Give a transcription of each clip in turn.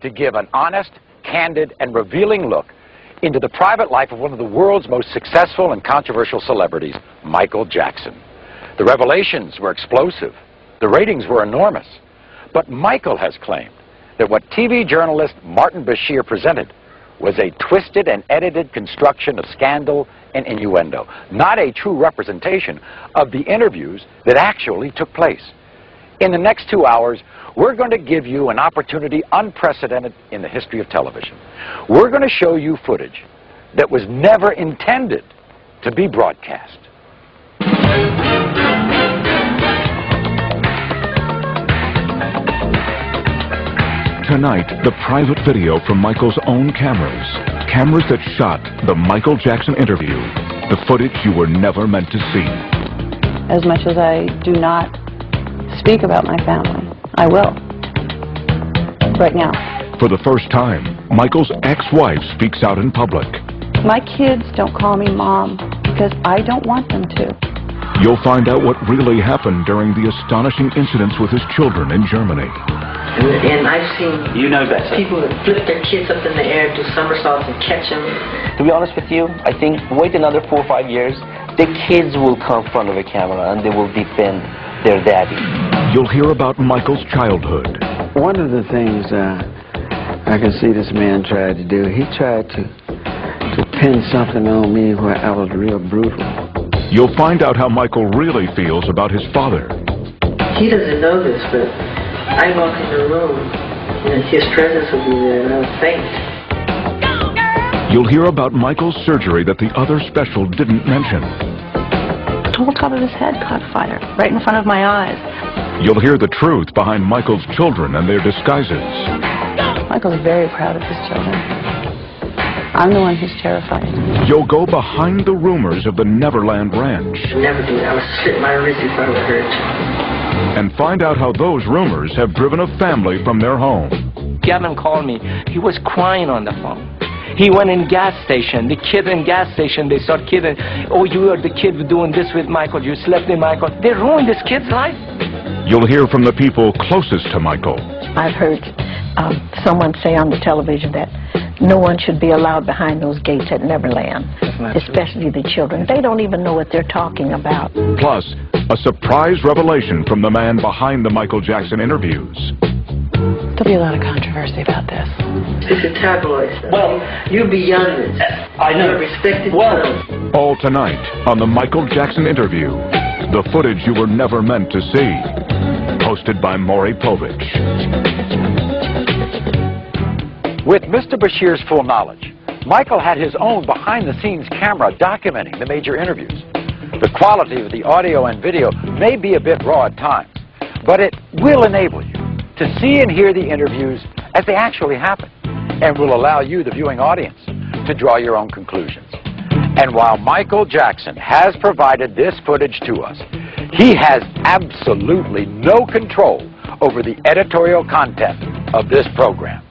to give an honest, candid, and revealing look into the private life of one of the world's most successful and controversial celebrities, Michael Jackson. The revelations were explosive. The ratings were enormous. But Michael has claimed that what TV journalist Martin Bashir presented was a twisted and edited construction of scandal and innuendo, not a true representation of the interviews that actually took place. In the next 2 hours, we're going to give you an opportunity unprecedented in the history of television. We're going to show you footage that was never intended to be broadcast. Tonight, the private video from Michael's own cameras. Cameras that shot the Michael Jackson interview. The footage you were never meant to see. As much as I do not speak about my family, I will. Right now. For the first time, Michael's ex-wife speaks out in public. My kids don't call me Mom because I don't want them to. You'll find out what really happened during the astonishing incidents with his children in Germany. And I've seen people that flip their kids up in the air, do somersaults and catch them. To be honest with you, I think wait another 4 or 5 years, the kids will come in front of a camera and they will defend their daddy. You'll hear about Michael's childhood. One of the things I can see this man tried to do, he tried to pin something on me where I was real brutal. You'll find out how Michael really feels about his father. He doesn't know this, but I walk in the room and his presence will be there and I'll faint. You'll hear about Michael's surgery that the other special didn't mention. The whole top of his head caught fire, right in front of my eyes. You'll hear the truth behind Michael's children and their disguises. Michael's very proud of his children. I'm the one who's terrified. You'll go behind the rumors of the Neverland Ranch. Never do it. I would slit my wrist if I were hurt. And find out how those rumors have driven a family from their home. Gavin called me. He was crying on the phone. He went in gas station. The kid in gas station, they start kidding. Oh, you are the kid doing this with Michael. You slept in Michael. They ruined this kid's life. You'll hear from the people closest to Michael. I've heard someone say on the television that no one should be allowed behind those gates at Neverland, especially the children. They don't even know what they're talking about. Plus, a surprise revelation from the man behind the Michael Jackson interviews. There'll be a lot of controversy about this. This is tabloid stuff. Well, you're beyond this. I know. You're a respected Well, All tonight on the Michael Jackson interview. The footage you were never meant to see. Hosted by Maury Povich. With Mr. Bashir's full knowledge, Michael had his own behind-the-scenes camera documenting the major interviews. The quality of the audio and video may be a bit raw at times, but it will enable you to see and hear the interviews as they actually happen, and will allow you, the viewing audience, to draw your own conclusions. And while Michael Jackson has provided this footage to us, he has absolutely no control over the editorial content of this program.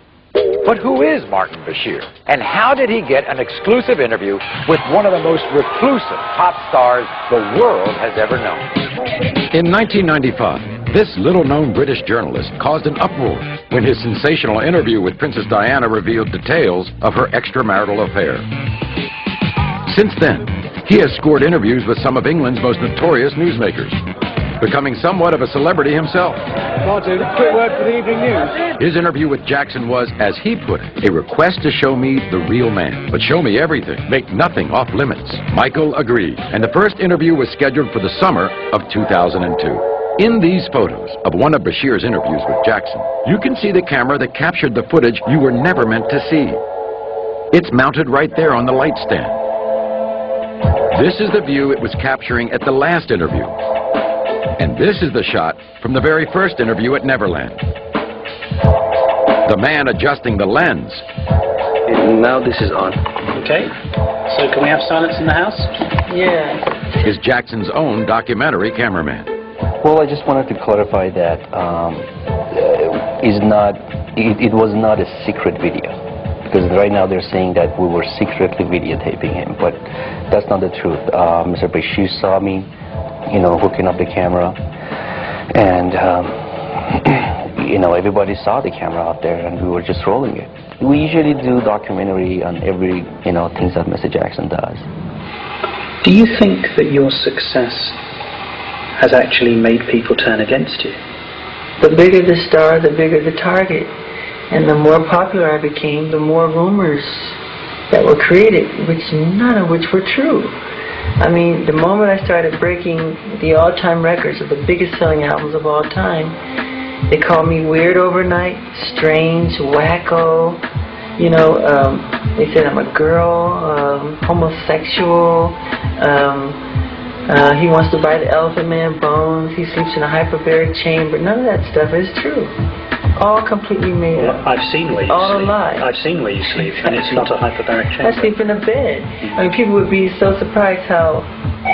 But who is Martin Bashir? And how did he get an exclusive interview with one of the most reclusive pop stars the world has ever known? In 1995, this little-known British journalist caused an uproar when his sensational interview with Princess Diana revealed details of her extramarital affair. Since then, he has scored interviews with some of England's most notorious newsmakers, becoming somewhat of a celebrity himself. Martin, quick word for the evening news. His interview with Jackson was, as he put it, a request to show me the real man, but show me everything, make nothing off limits. Michael agreed, and the first interview was scheduled for the summer of 2002. In these photos of one of Bashir's interviews with Jackson, you can see the camera that captured the footage you were never meant to see. It's mounted right there on the light stand. This is the view it was capturing at the last interview. And this is the shot from the very first interview at Neverland. The man adjusting the lens. and now this is on. Okay. So can we have silence in the house? Yeah. Is Jackson's own documentary cameraman. Well, I just wanted to clarify that it was not a secret video, because right now they're saying that we were secretly videotaping him, but that's not the truth. Mr. Bashir saw me, hooking up the camera, and you know, everybody saw the camera out there and we were just rolling it. We usually do documentary on every, you know, things that Mr. Jackson does. Do you think that your success has actually made people turn against you? The bigger the star, the bigger the target. And the more popular I became, the more rumors that were created, none of which were true. I mean, the moment I started breaking the all-time records of the biggest selling albums of all time, they called me weird overnight, strange, wacko. You know, they said I'm a girl, homosexual. He wants to buy the Elephant Man bones. He sleeps in a hyperbaric chamber. None of that stuff is true. All completely made up. I've seen where you all sleep. A lie. I've seen where you sleep, and it's not a hyperbaric chamber. I sleep in a bed. I mean, people would be so surprised how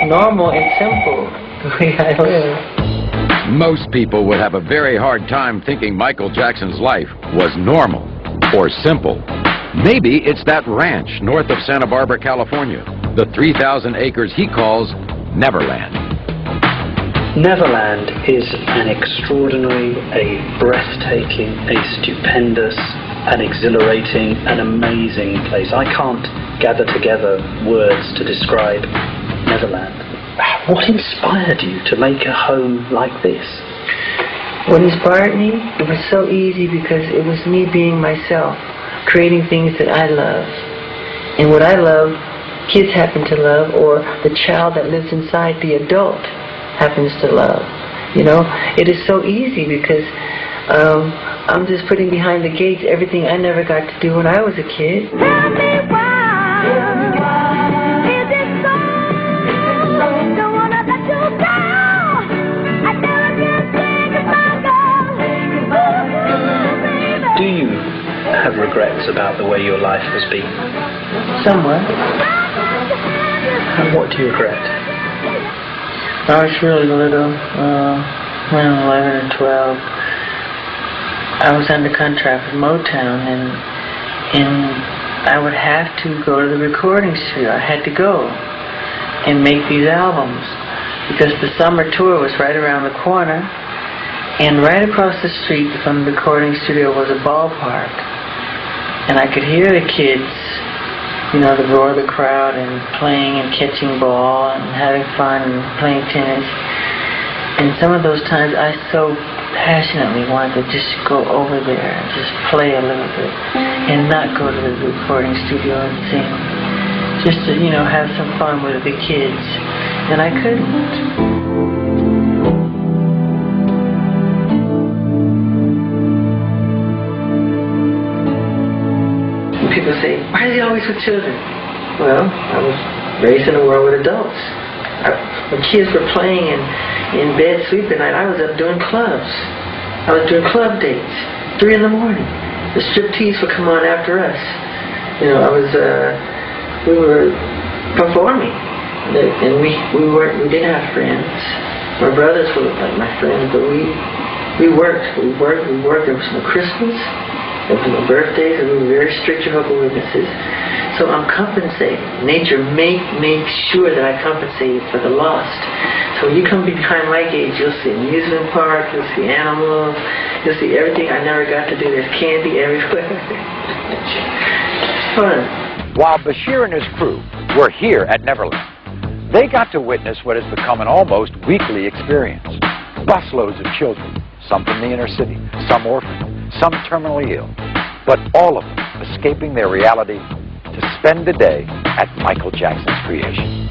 normal and simple the way I live. Most people would have a very hard time thinking Michael Jackson's life was normal or simple. Maybe it's that ranch north of Santa Barbara, California, the 3,000 acres he calls Neverland. Neverland is an extraordinary, a breathtaking, a stupendous, an exhilarating, an amazing place. I can't gather together words to describe Neverland. What inspired you to make a home like this? What inspired me? It was so easy because it was me being myself, creating things that I love. And what I love, kids happen to love, or the child that lives inside the adult happens to love. You know, it is so easy because I'm just putting behind the gates everything I never got to do when I was a kid. Tell me why, is it so? Don't wanna let you go. I never can say goodbye, girl. Do you have regrets about the way your life has been? Somewhat. And what do you regret? I was really little, when I was 11 or 12. I was under contract with Motown, and I would have to go to the recording studio. I had to go and make these albums because the summer tour was right around the corner, and right across the street from the recording studio was a ballpark, and I could hear the kids, you know, the roar of the crowd and playing and catching ball and having fun and playing tennis. And some of those times I so passionately wanted to just go over there and just play a little bit and not go to the recording studio and sing. Just to, you know, have some fun with the kids. And I couldn't. People say, why is he always with children? Well, I was raised in a world with adults. When kids were playing in bed sleeping at night, I was up doing clubs. I was doing club dates, 3 in the morning. The striptease would come on after us. You know, we were performing. And we didn't have friends. My brothers were like my friends, but we worked. There was no Christmas. There was no birthdays, and we were very strict Jehovah's Witnesses. So I'm compensating. Nature makes sure that I compensate for the lost. So when you come behind my gate, you'll see amusement parks, you'll see animals, you'll see everything I never got to do. There's candy everywhere. It's fun. While Bashir and his crew were here at Neverland, they got to witness what has become an almost weekly experience. Busloads of children, some from the inner city, some orphaned, some terminally ill, but all of them escaping their reality to spend the day at Michael Jackson's creation.